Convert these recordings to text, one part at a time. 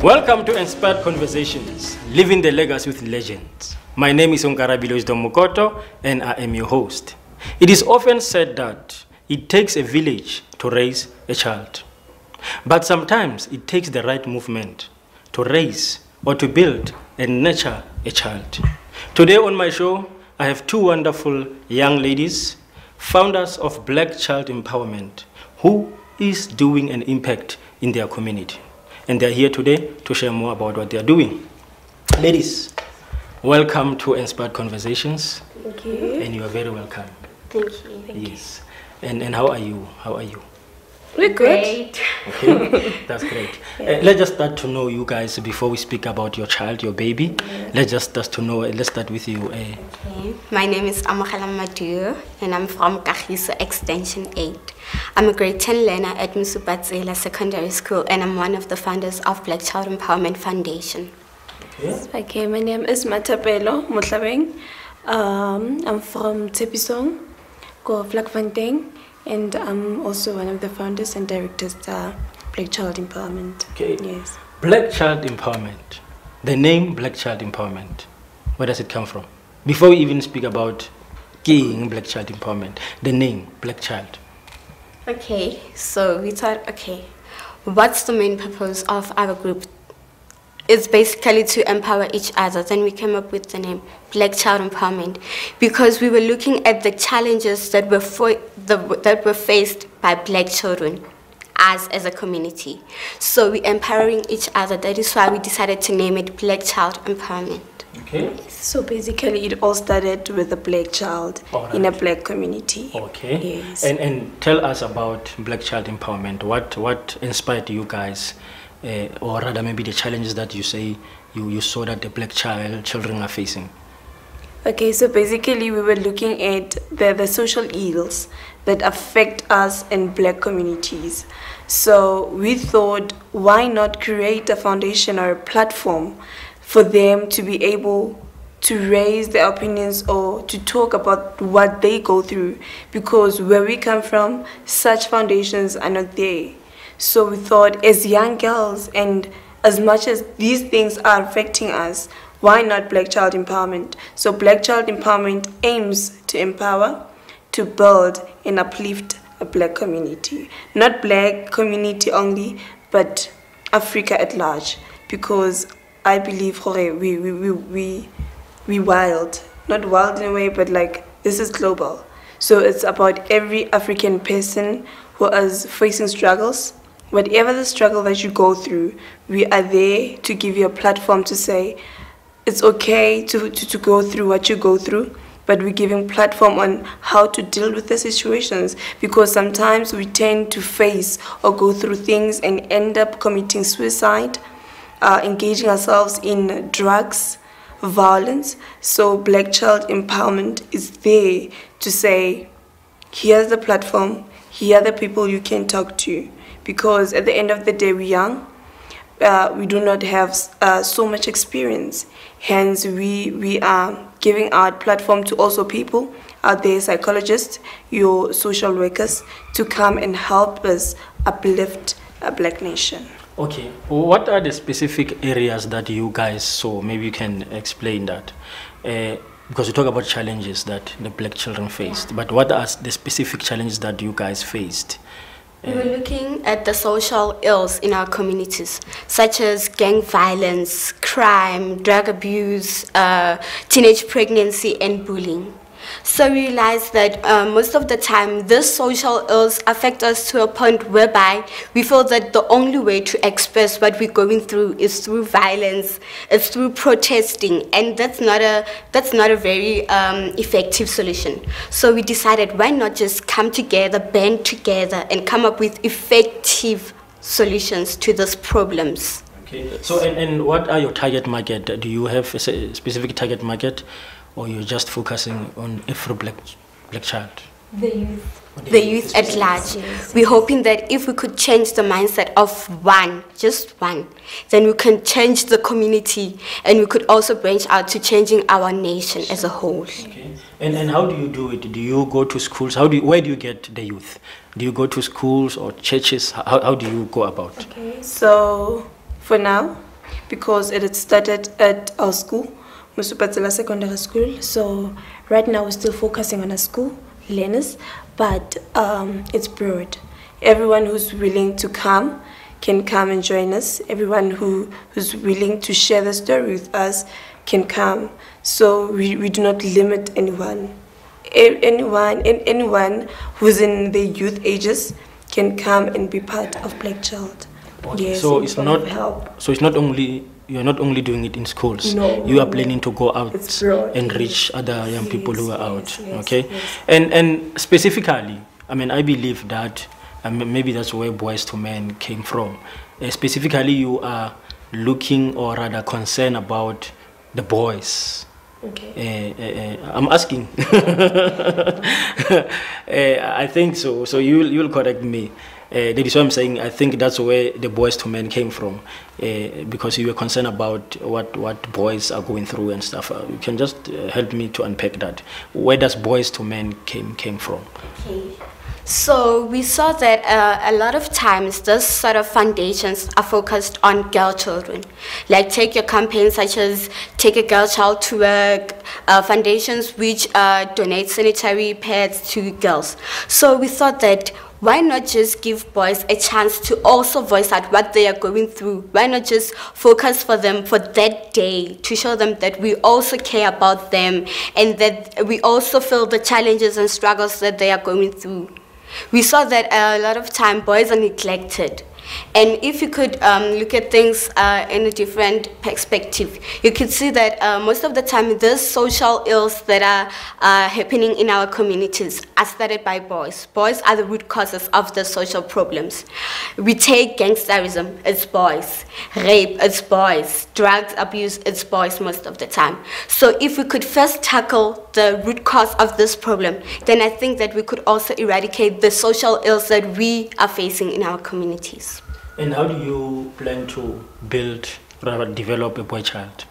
Welcome to Inspired Conversations, Living the Legacy with Legends. My name is Onkarabile Wisdom Mukoto, and I am your host. It is often said that it takes a village to raise a child. But sometimes it takes the right movement to raise or to build and nurture a child. Today on my show, I have two wonderful young ladies, founders of Black Child Empowerment, who is doing an impact in their community. And they're here today to share more about what they are doing. Ladies, welcome to Inspired Conversations. Thank you. And you are very welcome. Thank you. Thank yes. And how are you? How are you? We're great. Okay, that's great. Yeah. Let's just start to know you guys before we speak about your child, your baby. Yeah. Let's just start to know. Let's start with you. Okay. My name is Amogela Maduro, and I'm from Kagiso Extension 8. I'm a grade 10 learner at Musupatsela Secondary School, and I'm one of the founders of Black Child Empowerment Foundation. Okay, my name is Matapelo Motlabeng. I'm from Tepisong, Go Vlakfontein, and I'm also one of the founders and directors of Black Child Empowerment. Okay. Yes. Black Child Empowerment. The name Black Child Empowerment. Where does it come from? Before we even speak about King Black Child Empowerment, the name Black Child. Okay, so we thought, okay, what's the main purpose of our group? It's basically to empower each other. Then we came up with the name Black Child Empowerment because we were looking at the challenges that were faced by black children as a community. So we're empowering each other. That is why we decided to name it Black Child Empowerment. Okay. So basically it all started with a black child in a black community. Okay. Yes. And tell us about Black Child Empowerment. What inspired you guys? Or rather maybe the challenges that you say you saw that the black children are facing? Okay, so basically we were looking at the social ills that affect us in black communities. So we thought, why not create a foundation or a platform for them to be able to raise their opinions or to talk about what they go through, because where we come from, such foundations are not there. So we thought, as young girls, and as much as these things are affecting us, why not Black Child Empowerment? So Black Child Empowerment aims to empower, to build and uplift a black community. Not black community only, but Africa at large. Because I believe we wild. Not wild in a way, but like this is global. So it's about every African person who is facing struggles. Whatever the struggle that you go through, we are there to give you a platform to say it's okay to go through what you go through, but we're giving platform on how to deal with the situations, because sometimes we tend to face or go through things and end up committing suicide, engaging ourselves in drugs, violence. So Black Child Empowerment is there to say, here's the platform, here are the people you can talk to. Because at the end of the day, we're young, we do not have so much experience. Hence, we are giving our platform to also people out there, psychologists, your social workers, to come and help us uplift a black nation. Okay, what are the specific areas that you guys saw? Maybe you can explain that. Because we talk about challenges that the black children faced, but what are the specific challenges that you guys faced? We were looking at the social ills in our communities, such as gang violence, crime, drug abuse, teenage pregnancy, and bullying. So we realized that most of the time, these social ills affect us to a point whereby we feel that the only way to express what we're going through is through violence, it's through protesting, and that's not a very effective solution. So we decided, why not just come together, band together, and come up with effective solutions to these problems. Okay. So and what are your target market? Do you have a specific target market, or you're just focusing on every black child? The youth. The youth at large. We're hoping that if we could change the mindset of one, just one, then we can change the community, and we could also branch out to changing our nation as a whole. Okay. And how do you do it? Do you go to schools? Where do you get the youth? Do you go to schools or churches? How do you go about? Okay, so for now, because it had started at our school, Musupatsela Secondary School. So right now we're still focusing on our school learners, but it's broad. Everyone who's willing to come can come and join us. Everyone who's willing to share the story with us can come. So we do not limit anyone. Anyone who's in the youth ages can come and be part of Black Child. Yes, so it's not help. So it's not only, you're not only doing it in schools. No, you are planning to go out and reach other young people who are out. Okay, and specifically, I mean, I believe that maybe that's where Boys to Men came from. Specifically, you are looking, or rather concerned about the boys. Okay. I'm asking. I think so. So you'll correct me. That is why I'm saying I think that's where the Boys to Men came from, because you were concerned about what boys are going through and stuff. You can just help me to unpack that. Where does Boys to Men came from? Okay. So we saw that a lot of times those sort of foundations are focused on girl children. Like take your campaigns such as Take a Girl Child to Work, foundations which donate sanitary pads to girls. So we thought that why not just give boys a chance to also voice out what they are going through? Why not just focus for them for that day to show them that we also care about them and that we also feel the challenges and struggles that they are going through? We saw that a lot of time boys are neglected. And if you could look at things in a different perspective, you could see that most of the time these social ills that are happening in our communities are started by boys. Boys are the root causes of the social problems. We take gangsterism, it's boys. Rape, it's boys. Drugs abuse, it's boys most of the time. So if we could first tackle the root cause of this problem, then I think that we could also eradicate the social ills that we are facing in our communities. And how do you plan to build, rather develop a boy child?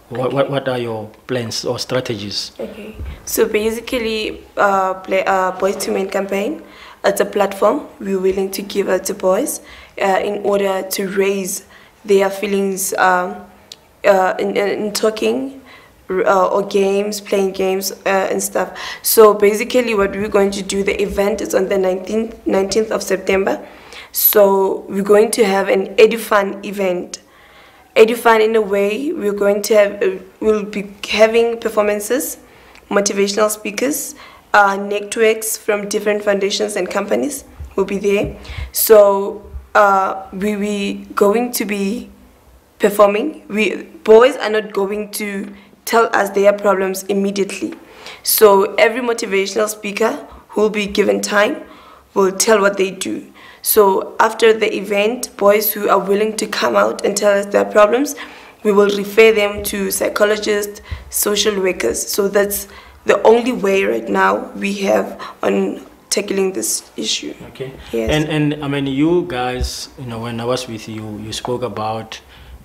What are your plans or strategies? Okay, so basically, Boys to Men campaign, it's a platform we're willing to give it to boys in order to raise their feelings in talking or games, playing games and stuff. So basically what we're going to do, the event is on the 19th of September. So we're going to have an EduFun event. EduFun, in a way, we're going to have, we'll be having performances, motivational speakers, networks from different foundations and companies will be there. So we're going to be performing. Boys are not going to tell us their problems immediately. So every motivational speaker who will be given time will tell what they do. So after the event, boys who are willing to come out and tell us their problems, we will refer them to psychologists, social workers. So that's the only way right now we have on tackling this issue. Okay. Yes. And I mean, you guys, you know, when I was with you, you spoke about,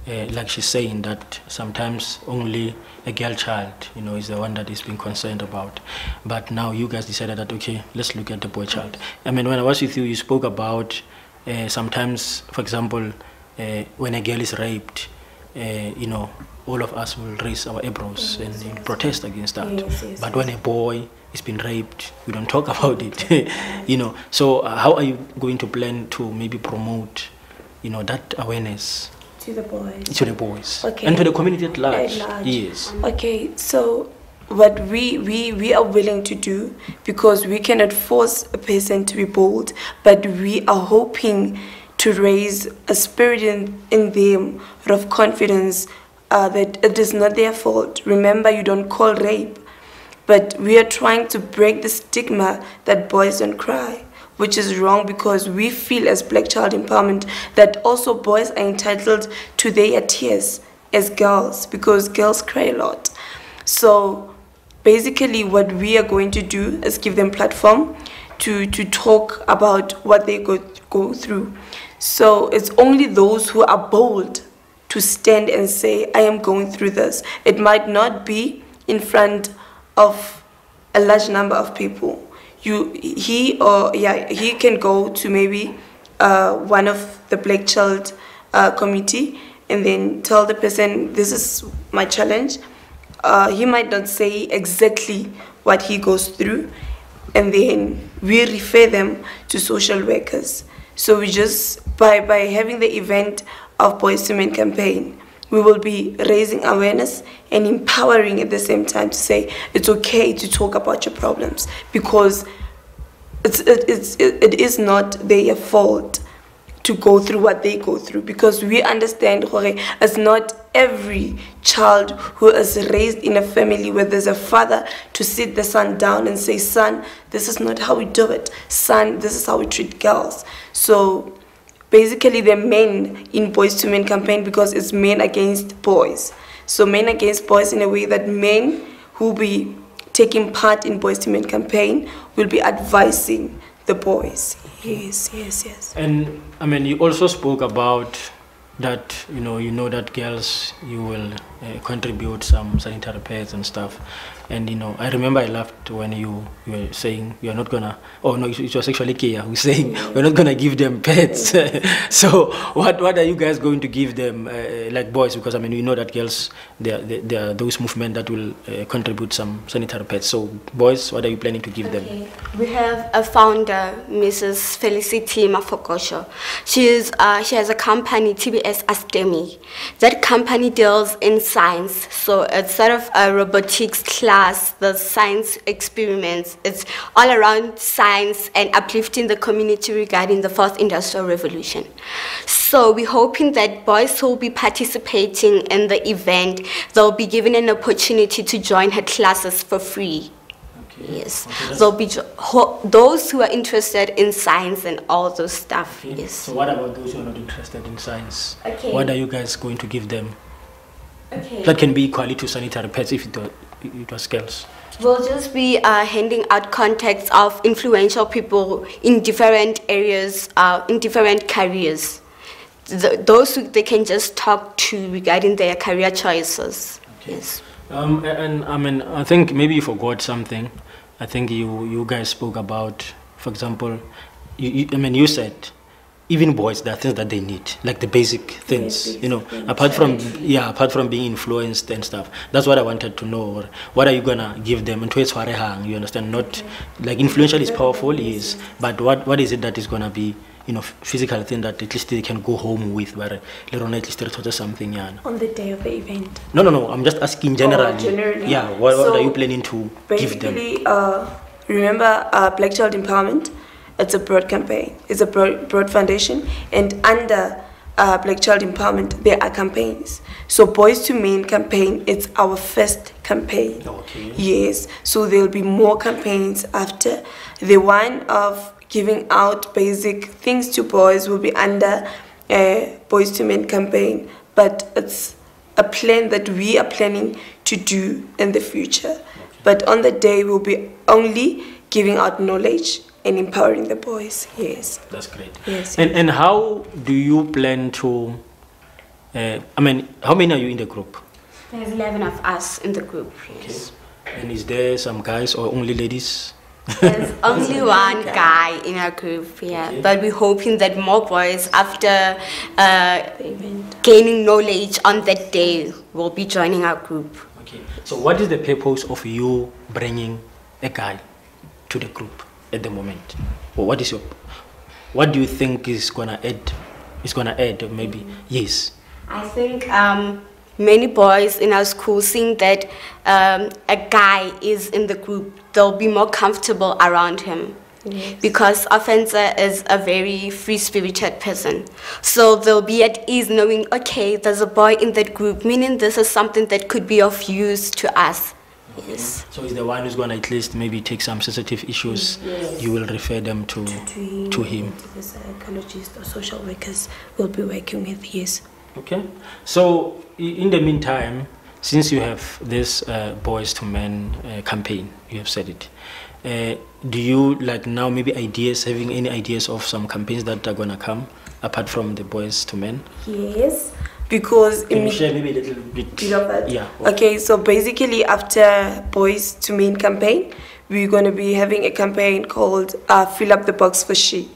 like she's saying, that sometimes only a girl child, you know, is the one that is being concerned about. But now you guys decided that, okay, let's look at the boy child. I mean, when I was with you, you spoke about sometimes, for example, when a girl is raped, you know, all of us will raise our eyebrows and protest against that. Yes, but when a boy is being raped, we don't talk about it, you know. So how are you going to plan to maybe promote, you know, that awareness? To the boys. To the boys. Okay. And to the community at large. At large. Yes. Okay, so what we are willing to do, because we cannot force a person to be bold, but we are hoping to raise a spirit in them of confidence that it is not their fault. Remember, you don't call rape, but we are trying to break the stigma that boys don't cry, which is wrong, because we feel as Black Child Empowerment that also boys are entitled to their tears as girls, because girls cry a lot. So basically what we are going to do is give them platform to talk about what they go through. So it's only those who are bold to stand and say, I am going through this. It might not be in front of a large number of people. He can go to maybe one of the Black Child committee and then tell the person, this is my challenge. He might not say exactly what he goes through, and then we refer them to social workers. So we just, by having the event of Boys to Men campaign, we will be raising awareness and empowering at the same time to say it's okay to talk about your problems, because it is not their fault to go through what they go through, because we understand it's not every child who is raised in a family where there's a father to sit the son down and say, son, this is not how we do it, son, this is how we treat girls. So basically the men in Boys to Men campaign, because it's men against boys, so men against boys in a way that men who will be taking part in Boys to Men campaign will be advising the boys. Yes. And I mean, you also spoke about that, you know that girls, you will contribute some sanitary pads and stuff. And I remember I laughed when you were saying you're not gonna, oh no, it was actually Kia who's saying we're not gonna give them pets. So what are you guys going to give them, like boys? Because I mean, we know that girls, there are those movements that will contribute some sanitary pads. So boys, what are you planning to give them? We have a founder, Mrs. Felicity Mafokosho. She has a company, TBS Astemi. That company deals in science, so it's sort of a robotics class, the science experiments. It's all around science and uplifting the community regarding the fourth industrial revolution. So we're hoping that boys who will be participating in the event, they'll be given an opportunity to join her classes for free. Okay. Yes, okay, there'll be those who are interested in science and all those stuff. Okay. Yes. So what about those who are not interested in science? Okay. What are you guys going to give them? Okay. That can be equally to sanitary pads if it was girls. We'll just be handing out contacts of influential people in different areas, in different careers. Those who they can just talk to regarding their career choices. Okay. Yes. And I mean, I think maybe you forgot something. I think you guys spoke about, for example, you said even boys, there are things that they need, like the basic things, apart from being influenced and stuff. That's what I wanted to know. What are you gonna give them? You understand? Not like influential is powerful, yes, but what is it that is gonna be, physical thing that at least they can go home with, where later on at least they're something. On the day of the event? No, I'm just asking generally. Generally. Yeah, what are you planning to give them? Basically, remember Black Child Empowerment? It's a broad campaign. It's a broad foundation, and under Black Child Empowerment, there are campaigns. So Boys to Men campaign, it's our first campaign. Okay. Yes. So there'll be more campaigns after. The one of giving out basic things to boys will be under Boys to Men campaign, but it's a plan that we are planning to do in the future. Okay. But on the day, we'll be only giving out knowledge and empowering the boys. Yes. That's great. Yes. And how do you plan to, how many are you in the group? There's 11 of us in the group. Okay. Yes. And is there some guys or only ladies? There's only one guy in our group, yeah. Okay. But we're hoping that more boys, after gaining knowledge on that day, will be joining our group. Okay. So what is the purpose of you bringing a guy to the group at the moment? Or what do you think is gonna add? Maybe yes. I think many boys in our school, seeing that a guy is in the group, they'll be more comfortable around him. Yes. Because Offensa is a very free-spirited person. So they'll be at ease knowing, okay, there's a boy in that group, meaning this is something that could be of use to us. Yes. So he's the one who's going to at least maybe take some sensitive issues. Yes. You will refer them to him. The psychologists or social workers will be working with, yes. Okay. So in the meantime, since you have this Boys to Men campaign, you have said it, do you like now maybe having any ideas of some campaigns that are going to come apart from the Boys to Men? Yes. Because can you share maybe a little bit of that? Yeah. Okay, so basically after Boys to Men campaign, we're going to be having a campaign called Fill Up the Box for She.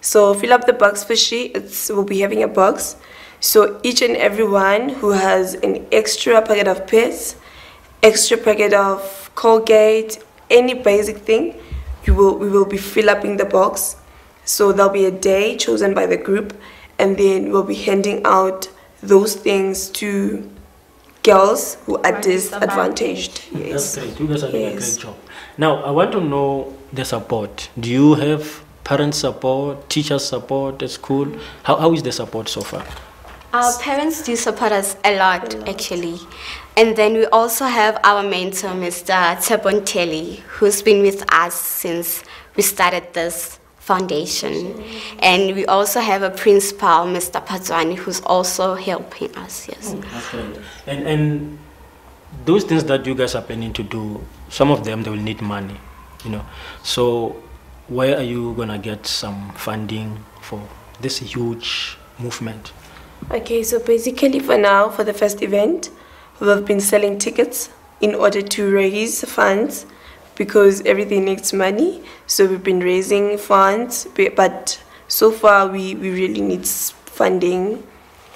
So Fill Up the Box for She, we'll be having a box. So each and everyone who has an extra packet of Piss, extra packet of Colgate, any basic thing, we will be fill-upping the box. So there'll be a day chosen by the group, and then we'll be handing out those things to girls who are disadvantaged. Yes. That's great. You guys are doing a great job. Now, I want to know the support. Do you have parent support, teacher support at school? How is the support so far? Our parents do support us a lot, actually. And then we also have our mentor, Mr. Tebonteli, who's been with us since we started this foundation. And we also have a principal, Mr. Pazwani, who's also helping us, yes. That's great. And those things that you guys are planning to do, some of them, they will need money, you know. So where are you going to get some funding for this huge movement? Okay, so basically for now, for the first event, we've been selling tickets in order to raise funds because everything needs money. So we've been raising funds, but so far we really need funding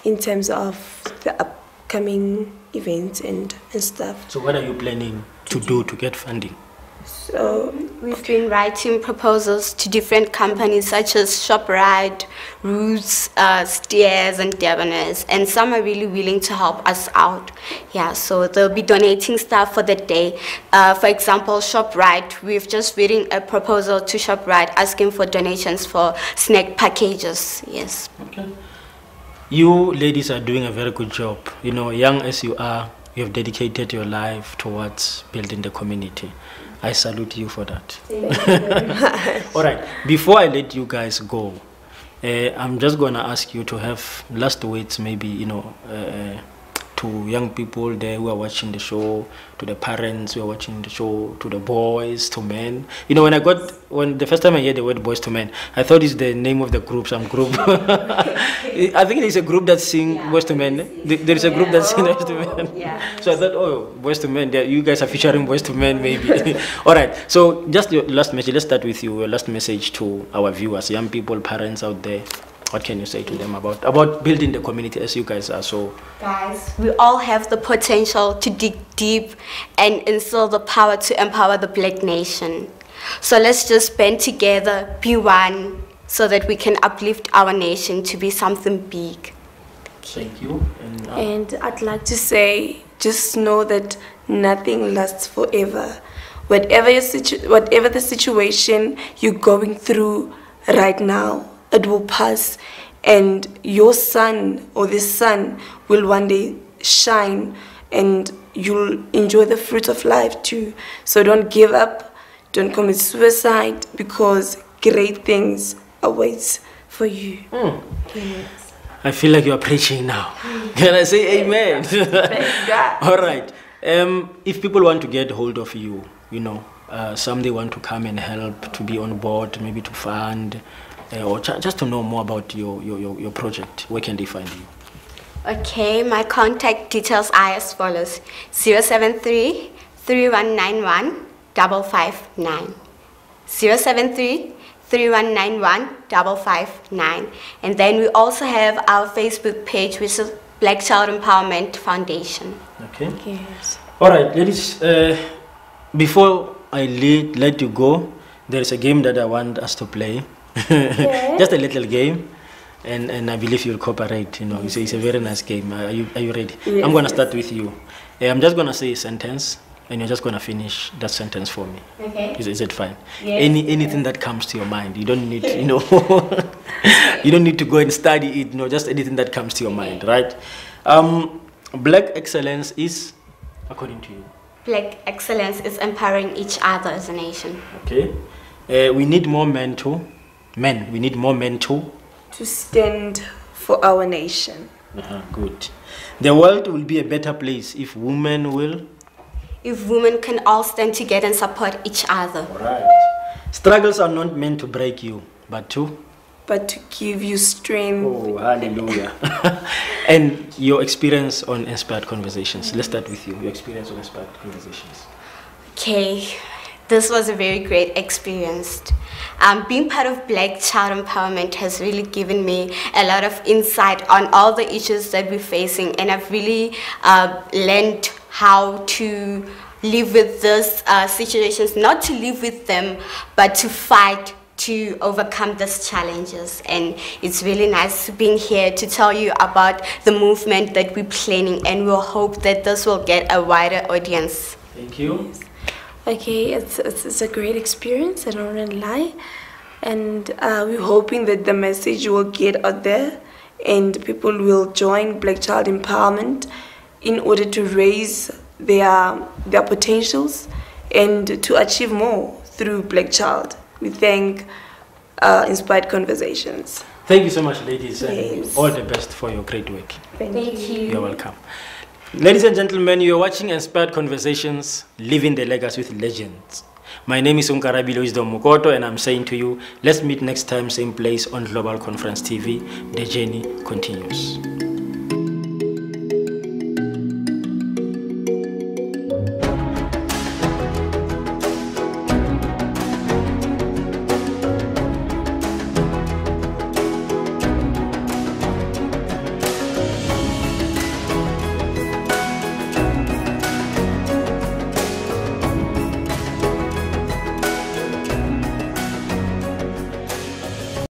in terms of the upcoming events and stuff. So what are you planning to do to get funding? So we've been writing proposals to different companies such as ShopRite, Roots, Steers, and Debonairs, and some are really willing to help us out. Yeah, so they'll be donating stuff for the day. For example, ShopRite, we've just written a proposal to ShopRite asking for donations for snack packages. Yes. Okay. You ladies are doing a very good job. You know, young as you are, you have dedicated your life towards building the community. I salute you for that. thank you very much. All right, before I let you guys go, I'm just going to ask you to have last words, maybe, you know, to young people there who are watching the show, to the parents who are watching the show, to the boys, to men. You know, when the first time I heard the word boys to men, I thought it's the name of the group, some group. I think there's a group that sing boys to men. There is a group that sing boys to men. Yeah. So I thought, oh, boys to men, you guys are featuring boys to men, maybe. All right, so just your last message. Let's start with you. Your last message to our viewers, young people, parents out there. What can you say to them about building the community as you guys are so? Guys, we all have the potential to dig deep and instill the power to empower the Black nation. So let's just band together, be one, so that we can uplift our nation to be something big. Thank you. And I'd like to say, just know that nothing lasts forever. Whatever the situation you're going through right now, it will pass, and your son or this sun will one day shine, and you'll enjoy the fruit of life too. So don't give up, don't commit suicide, because great things await for you. Yes. I feel like you are preaching now. Can I say amen? All right. If people want to get hold of you, you know, some they want to come and help, to be on board, maybe to fund, or just to know more about your project, where can they find you? Okay, my contact details are as follows: 073 3191 559. 073 3191 559. And then we also have our Facebook page, which is Black Child Empowerment Foundation. Okay. Yes. All right, ladies. Before I let you go, there is a game that I want us to play. Just a little game, and I believe you'll cooperate. You know, it's a very nice game. Are you ready? Yes. I'm gonna start with you. I'm just gonna say a sentence, and you're just gonna finish that sentence for me. Okay. Is it fine? Yes. Anything that comes to your mind. You don't need, you know, you don't need to go and study it. You know, just anything that comes to your mind, right? Black excellence is, according to you. Black excellence is empowering each other as a nation. Okay. We need more men too. We need more men too. To stand for our nation. Good. The world will be a better place if women will. If women can all stand together and support each other. All right. Struggles are not meant to break you, but to give you strength. Oh, hallelujah. And your experience on Inspired Conversations. Let's start with you. Your experience on Inspired Conversations. Okay. this was a very great experience. Being part of Black Child Empowerment has really given me a lot of insight on all the issues that we're facing, and I've really learned how to live with these situations, not to live with them, but to fight to overcome these challenges. And it's really nice being here to tell you about the movement that we're planning, and we'll hope that this will get a wider audience. Thank you. Okay, it's a great experience, I don't want to lie. And we're hoping that the message will get out there and people will join Black Child Empowerment in order to raise their potentials and to achieve more through Black Child. We thank Inspired Conversations. Thank you so much, ladies, and Yes. all the best for your great work. Thank you. You're welcome. Ladies and gentlemen, you're watching Inspired Conversations, Living the Legacy with Legends. My name is Onkarabile Wisdom Mukoto, and I'm saying to you, let's meet next time, same place on Global Conference TV. The journey continues.